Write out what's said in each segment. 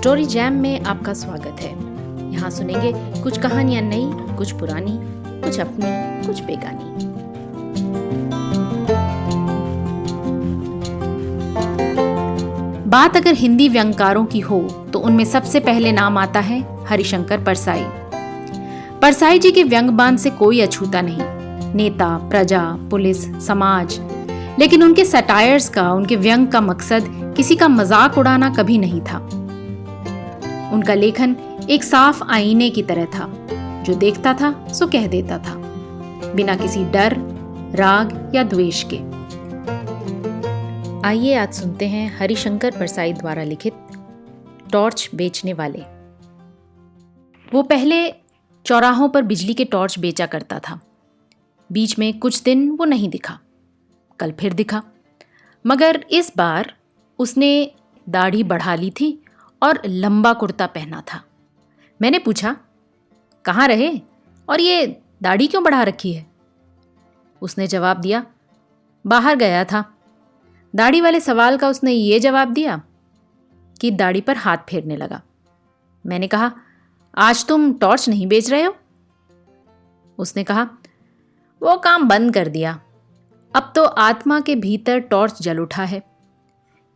Story jam में आपका स्वागत है। यहाँ सुनेंगे कुछ कहानियाँ नई, कुछ पुरानी, कुछ अपनी, कुछ बेगानी। बात अगर हिंदी व्यंग्यकारों की हो तो उनमें सबसे पहले नाम आता है हरिशंकर परसाई। परसाई जी के व्यंग्यबाण से कोई अछूता नहीं, नेता, प्रजा, पुलिस, समाज। लेकिन उनके सटायर्स का, उनके व्यंग का मकसद किसी का मजाक उड़ाना कभी नहीं था। उनका लेखन एक साफ आईने की तरह था, जो देखता था सो कह देता था, बिना किसी डर, राग या द्वेष के। आइए आज सुनते हैं हरिशंकर परसाई द्वारा लिखित टॉर्च बेचने वाले। वो पहले चौराहों पर बिजली के टॉर्च बेचा करता था। बीच में कुछ दिन वो नहीं दिखा, कल फिर दिखा, मगर इस बार उसने दाढ़ी बढ़ा ली थी और लंबा कुर्ता पहना था। मैंने पूछा, कहाँ रहे और ये दाढ़ी क्यों बढ़ा रखी है? उसने जवाब दिया, बाहर गया था। दाढ़ी वाले सवाल का उसने ये जवाब दिया कि दाढ़ी पर हाथ फेरने लगा। मैंने कहा, आज तुम टॉर्च नहीं बेच रहे हो? उसने कहा, वो काम बंद कर दिया। अब तो आत्मा के भीतर टॉर्च जल उठा है।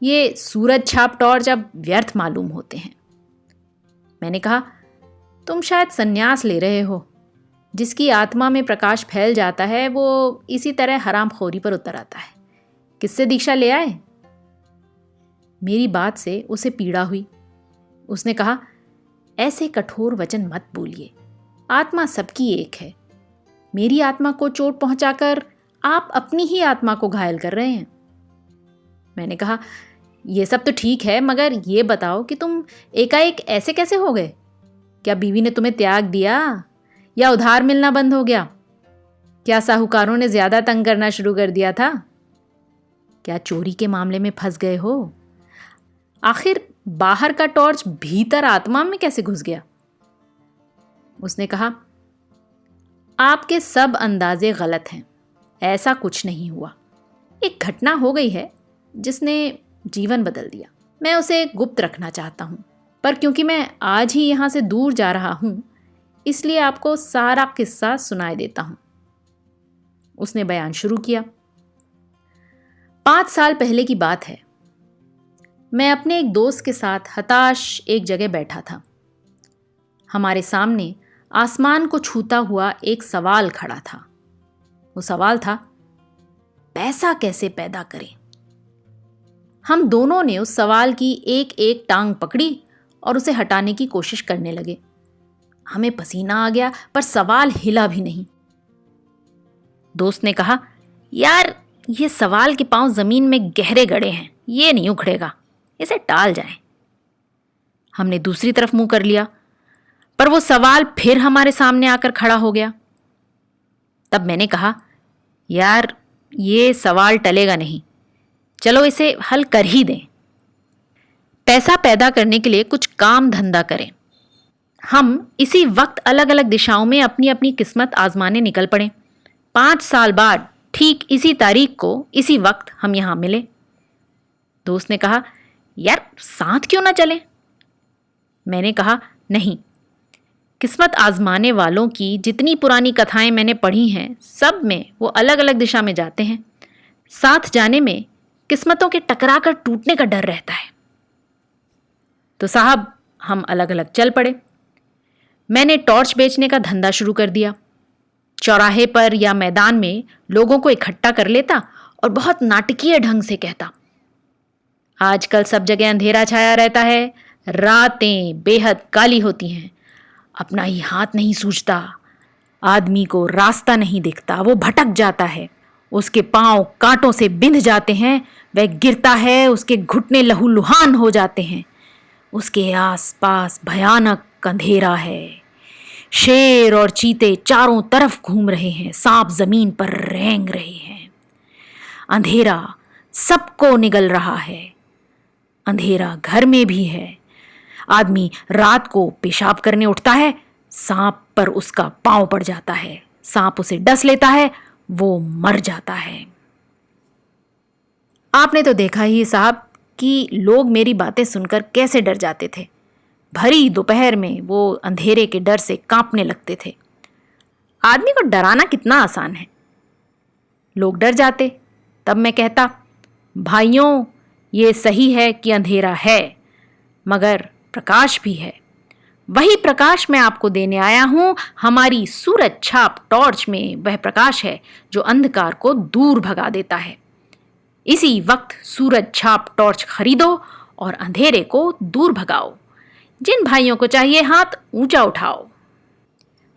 ये सूरज छाप टॉर्च अब व्यर्थ मालूम होते हैं। मैंने कहा, तुम शायद संन्यास ले रहे हो। जिसकी आत्मा में प्रकाश फैल जाता है वो इसी तरह हरामखोरी पर उतर आता है। किससे दीक्षा ले आए? मेरी बात से उसे पीड़ा हुई। उसने कहा, ऐसे कठोर वचन मत बोलिए। आत्मा सबकी एक है। मेरी आत्मा को चोट पहुंचाकर आप अपनी ही आत्मा को घायल कर रहे हैं। मैंने कहा, ये सब तो ठीक है, मगर ये बताओ कि तुम एकाएक ऐसे कैसे हो गए? क्या बीवी ने तुम्हें त्याग दिया या उधार मिलना बंद हो गया? क्या साहूकारों ने ज्यादा तंग करना शुरू कर दिया था? क्या चोरी के मामले में फंस गए हो? आखिर बाहर का टॉर्च भीतर आत्मा में कैसे घुस गया? उसने कहा, आपके सब अंदाजे गलत हैं। ऐसा कुछ नहीं हुआ। एक घटना हो गई है जिसने जीवन बदल दिया। मैं उसे गुप्त रखना चाहता हूं, पर क्योंकि मैं आज ही यहां से दूर जा रहा हूं, इसलिए आपको सारा किस्सा सुनाए देता हूं। उसने बयान शुरू किया। 5 साल पहले की बात है। मैं अपने एक दोस्त के साथ हताश एक जगह बैठा था। हमारे सामने आसमान को छूता हुआ एक सवाल खड़ा था। वो सवाल था, पैसा कैसे पैदा करें? हम दोनों ने उस सवाल की एक एक टांग पकड़ी और उसे हटाने की कोशिश करने लगे। हमें पसीना आ गया, पर सवाल हिला भी नहीं। दोस्त ने कहा, यार, ये सवाल के पांव जमीन में गहरे गड़े हैं, ये नहीं उखड़ेगा, इसे टाल जाएं। हमने दूसरी तरफ मुंह कर लिया, पर वो सवाल फिर हमारे सामने आकर खड़ा हो गया। तब मैंने कहा, यार, ये सवाल टलेगा नहीं, चलो इसे हल कर ही दें। पैसा पैदा करने के लिए कुछ काम धंधा करें। हम इसी वक्त अलग अलग दिशाओं में अपनी अपनी किस्मत आजमाने निकल पड़े। 5 साल बाद ठीक इसी तारीख को इसी वक्त हम यहां मिले। दोस्त ने कहा, यार, साथ क्यों ना चलें? मैंने कहा, नहीं, किस्मत आजमाने वालों की जितनी पुरानी कथाएं मैंने पढ़ी हैं, सब में वो अलग अलग दिशा में जाते हैं। साथ जाने में किस्मतों के टकरा कर टूटने का डर रहता है। तो साहब, हम अलग अलग चल पड़े। मैंने टॉर्च बेचने का धंधा शुरू कर दिया। चौराहे पर या मैदान में लोगों को इकट्ठा कर लेता और बहुत नाटकीय ढंग से कहता, आजकल सब जगह अंधेरा छाया रहता है, रातें बेहद काली होती हैं, अपना ही हाथ नहीं सूझता, आदमी को रास्ता नहीं दिखता, वो भटक जाता है, उसके पांव कांटों से बिंध जाते हैं, वह गिरता है, उसके घुटने लहूलुहान हो जाते हैं, उसके आसपास भयानक अंधेरा है, शेर और चीते चारों तरफ घूम रहे हैं, सांप जमीन पर रेंग रहे हैं, अंधेरा सबको निगल रहा है, अंधेरा घर में भी है, आदमी रात को पेशाब करने उठता है, सांप पर उसका पांव पड़ जाता है, सांप उसे डस लेता है, वो मर जाता है। आपने तो देखा ही साहब कि लोग मेरी बातें सुनकर कैसे डर जाते थे। भरी दोपहर में वो अंधेरे के डर से कांपने लगते थे। आदमी को डराना कितना आसान है। लोग डर जाते, तब मैं कहता, भाइयों, ये सही है कि अंधेरा है, मगर प्रकाश भी है। वही प्रकाश मैं आपको देने आया हूं। हमारी सूरज छाप टॉर्च में वह प्रकाश है जो अंधकार को दूर भगा देता है। इसी वक्त सूरज छाप टॉर्च खरीदो और अंधेरे को दूर भगाओ। जिन भाइयों को चाहिए हाथ ऊंचा उठाओ।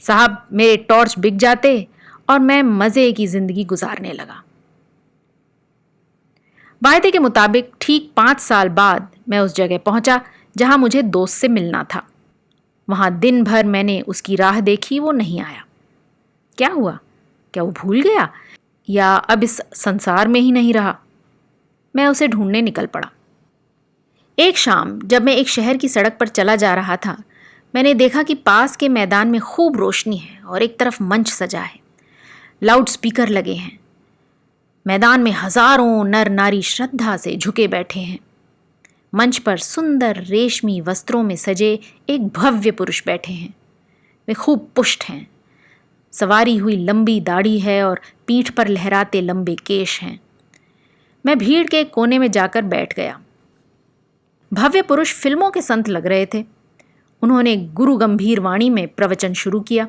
साहब, मेरे टॉर्च बिक जाते और मैं मजे की जिंदगी गुजारने लगा। वायदे के मुताबिक ठीक 5 साल बाद मैं उस जगह पहुंचा जहां मुझे दोस्त से मिलना था। वहां दिन भर मैंने उसकी राह देखी, वो नहीं आया। क्या हुआ? क्या वो भूल गया या अब इस संसार में ही नहीं रहा? मैं उसे ढूंढने निकल पड़ा। एक शाम जब मैं एक शहर की सड़क पर चला जा रहा था, मैंने देखा कि पास के मैदान में खूब रोशनी है और एक तरफ मंच सजा है। लाउड स्पीकर लगे हैं। मैदान में हजारों नर नारी श्रद्धा से झुके बैठे हैं। मंच पर सुंदर रेशमी वस्त्रों में सजे एक भव्य पुरुष बैठे हैं। वे खूब पुष्ट हैं। सवारी हुई लंबी दाढ़ी है और पीठ पर लहराते लंबे केश हैं। मैं भीड़ के एक कोने में जाकर बैठ गया। भव्य पुरुष फिल्मों के संत लग रहे थे। उन्होंने गुरु गंभीर वाणी में प्रवचन शुरू किया।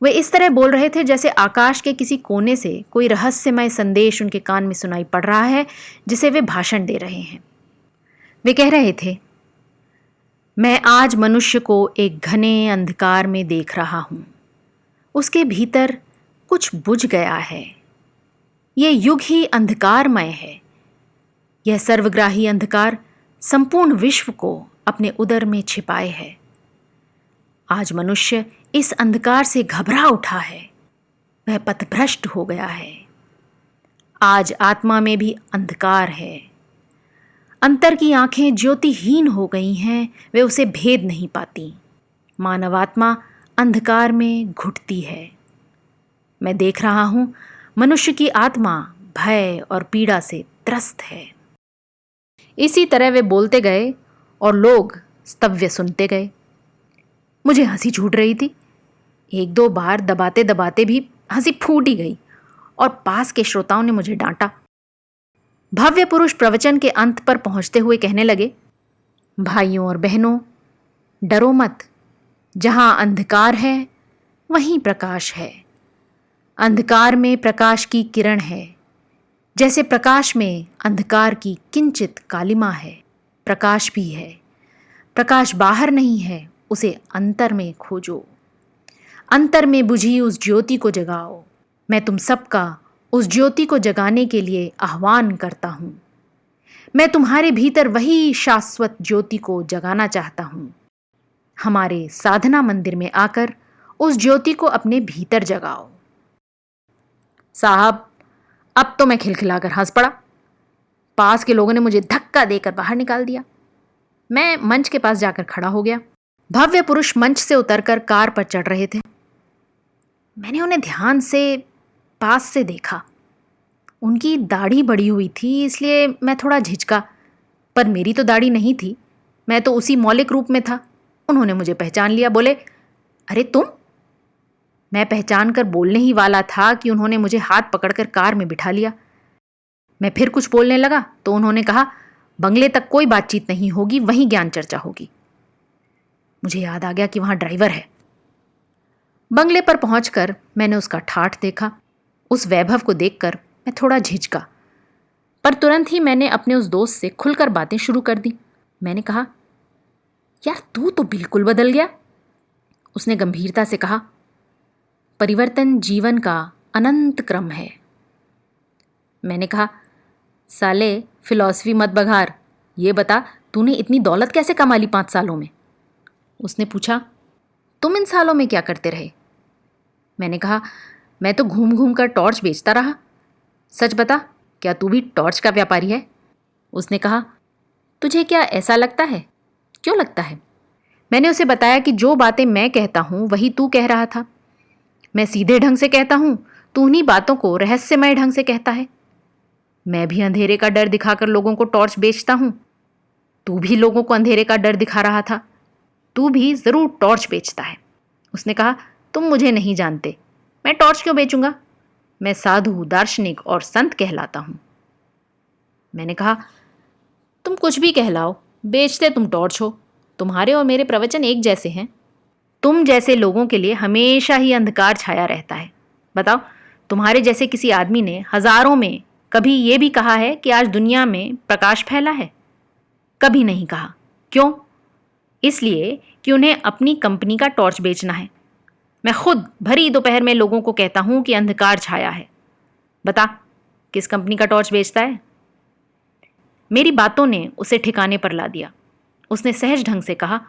वे इस तरह बोल रहे थे जैसे आकाश के किसी कोने से कोई रहस्यमय संदेश उनके कान में सुनाई पड़ रहा है, जिसे वे भाषण दे रहे हैं। वे कह रहे थे, मैं आज मनुष्य को एक घने अंधकार में देख रहा हूं। उसके भीतर कुछ बुझ गया है। ये युग ही अंधकारमय है। यह सर्वग्राही अंधकार संपूर्ण विश्व को अपने उदर में छिपाए है। आज मनुष्य इस अंधकार से घबरा उठा है। वह पथभ्रष्ट हो गया है। आज आत्मा में भी अंधकार है। अंतर की आंखें ज्योतिहीन हो गई हैं, वे उसे भेद नहीं पाती। मानवात्मा अंधकार में घुटती है। मैं देख रहा हूं, मनुष्य की आत्मा भय और पीड़ा से त्रस्त है। इसी तरह वे बोलते गए और लोग स्तव्य सुनते गए। मुझे हंसी छूट रही थी। 1-2 बार दबाते दबाते भी हंसी फूट ही गई और पास के श्रोताओं ने मुझे डांटा। भव्य पुरुष प्रवचन के अंत पर पहुंचते हुए कहने लगे, भाइयों और बहनों, डरो मत। जहां अंधकार है वहीं प्रकाश है। अंधकार में प्रकाश की किरण है। जैसे प्रकाश में अंधकार की किंचित कालिमा है, प्रकाश भी है। प्रकाश बाहर नहीं है, उसे अंतर में खोजो। अंतर में बुझी उस ज्योति को जगाओ। मैं तुम सबका उस ज्योति को जगाने के लिए आह्वान करता हूं। मैं तुम्हारे भीतर वही शाश्वत ज्योति को जगाना चाहता हूं। हमारे साधना मंदिर में आकर उस ज्योति को अपने भीतर जगाओ। साहब, अब तो मैं खिलखिलाकर हंस पड़ा। पास के लोगों ने मुझे धक्का देकर बाहर निकाल दिया। मैं मंच के पास जाकर खड़ा हो गया। भव्य पुरुष मंच से उतरकर कार पर चढ़ रहे थे। मैंने उन्हें ध्यान से पास से देखा। उनकी दाढ़ी बढ़ी हुई थी, इसलिए मैं थोड़ा झिझका, पर मेरी तो दाढ़ी नहीं थी। मैं तो उसी मौलिक रूप में था। उन्होंने मुझे पहचान लिया। बोले, अरे तुम? मैं पहचान कर बोलने ही वाला था कि उन्होंने मुझे हाथ पकड़कर कार में बिठा लिया। मैं फिर कुछ बोलने लगा तो उन्होंने कहा, बंगले तक कोई बातचीत नहीं होगी, वहीं ज्ञान चर्चा होगी। मुझे याद आ गया कि वहां ड्राइवर है। बंगले पर पहुंचकर मैंने उसका ठाठ देखा। उस वैभव को देखकर मैं थोड़ा झिझका, पर तुरंत ही मैंने अपने उस दोस्त से खुलकर बातें शुरू कर दी। मैंने कहा, यार तू तो बिल्कुल बदल गया। उसने गंभीरता से कहा, परिवर्तन जीवन का अनंत क्रम है। मैंने कहा, साले फिलॉसफी मत बघार, ये बता तूने इतनी दौलत कैसे कमा ली 5 सालों में? उसने पूछा, तुम इन सालों में क्या करते रहे? मैंने कहा, मैं तो घूम घूम कर टॉर्च बेचता रहा। सच बता, क्या तू भी टॉर्च का व्यापारी है? उसने कहा, तुझे क्या ऐसा लगता है? क्यों लगता है? मैंने उसे बताया कि जो बातें मैं कहता हूं वही तू कह रहा था। मैं सीधे ढंग से कहता हूं, तू उन्हीं बातों को रहस्यमय ढंग से कहता है। मैं भी अंधेरे का डर दिखाकर लोगों को टॉर्च बेचता हूं, तू भी लोगों को अंधेरे का डर दिखा रहा था। तू भी ज़रूर टॉर्च बेचता है। उसने कहा, तुम मुझे नहीं जानते, मैं टॉर्च क्यों बेचूंगा? मैं साधु, दार्शनिक और संत कहलाता हूँ। मैंने कहा, तुम कुछ भी कहलाओ, बेचते तुम टॉर्च हो। तुम्हारे और मेरे प्रवचन एक जैसे हैं। तुम जैसे लोगों के लिए हमेशा ही अंधकार छाया रहता है। बताओ, तुम्हारे जैसे किसी आदमी ने हजारों में कभी ये भी कहा है कि आज दुनिया में प्रकाश फैला है? कभी नहीं कहा। क्यों? इसलिए कि उन्हें अपनी कंपनी का टॉर्च बेचना है। मैं खुद भरी दोपहर में लोगों को कहता हूं कि अंधकार छाया है। बता, किस कंपनी का टॉर्च बेचता है? मेरी बातों ने उसे ठिकाने पर ला दिया। उसने सहज ढंग से कहा,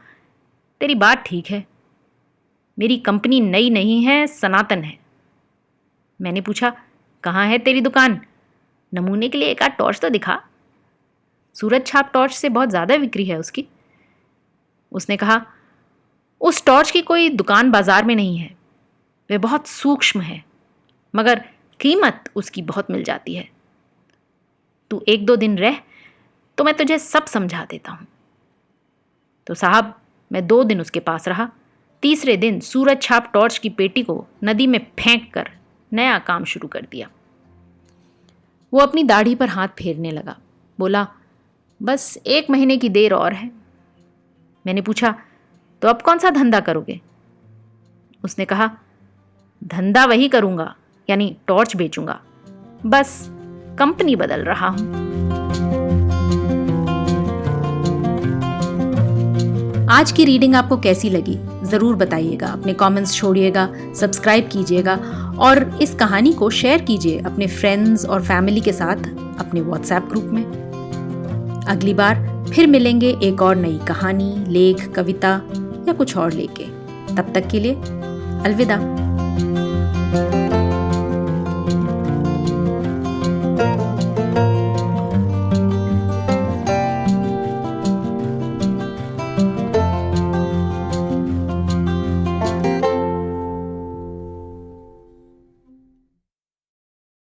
तेरी बात ठीक है, मेरी कंपनी नई नहीं है, सनातन है। मैंने पूछा, कहाँ है तेरी दुकान? नमूने के लिए एक आध टॉर्च तो दिखा। सूरज छाप टॉर्च से बहुत ज़्यादा बिक्री है उसकी। उसने कहा, उस टॉर्च की कोई दुकान बाजार में नहीं है। वे बहुत सूक्ष्म है, मगर कीमत उसकी बहुत मिल जाती है। तू 1-2 दिन रह तो मैं तुझे सब समझा देता हूँ। तो साहब, मैं 2 दिन उसके पास रहा। तीसरे दिन सूरज छाप टॉर्च की पेटी को नदी में फेंक कर नया काम शुरू कर दिया। वो अपनी दाढ़ी पर हाथ फेरने लगा। बोला, बस 1 महीने की देर और है। मैंने पूछा, तो अब कौन सा धंधा करोगे? उसने कहा, धंधा वही करूंगा, यानी टॉर्च बेचूंगा, बस कंपनी बदल रहा हूं। आज की रीडिंग आपको कैसी लगी ज़रूर बताइएगा, अपने कमेंट्स छोड़िएगा, सब्सक्राइब कीजिएगा और इस कहानी को शेयर कीजिए अपने फ्रेंड्स और फैमिली के साथ अपने व्हाट्सएप ग्रुप में। अगली बार फिर मिलेंगे एक और नई कहानी, लेख, कविता या कुछ और लेके। तब तक के लिए अलविदा।